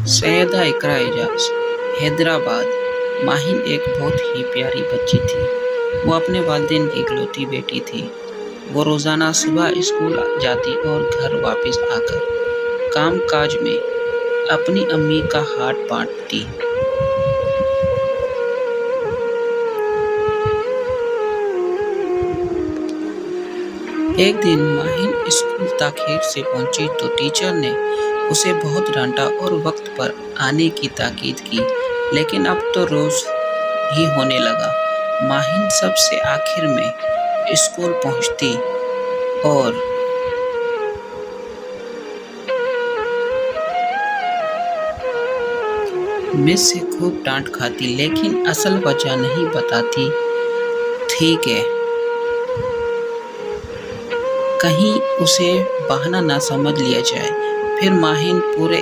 سیدہ اقرا اعجاز، حیدرآباد۔ ماہین ایک بہت ہی پیاری بچی تھی۔ وہ اپنے والدین کی اکلوتی بیٹی تھی۔ وہ روزانہ صبح اسکول جاتی اور گھر واپس آ کر کام کاج میں اپنی امی کا ہاتھ بانٹتی۔ ایک دن ماہین اسکول تاخیر سے پہنچی تو ٹیچر نے اسے بہت ڈانٹا اور وقت پر آنے کی تاکید کی، لیکن اب تو روز ہی ہونے لگا۔ ماہین سب سے آخر میں اسکول پہنچتی اور مس سے خوب ڈانٹ کھاتی، لیکن اصل وجہ نہیں بتاتی تھی کہ کہیں اسے بہانہ نہ سمجھ لیا جائے۔ پھر ماہین پورے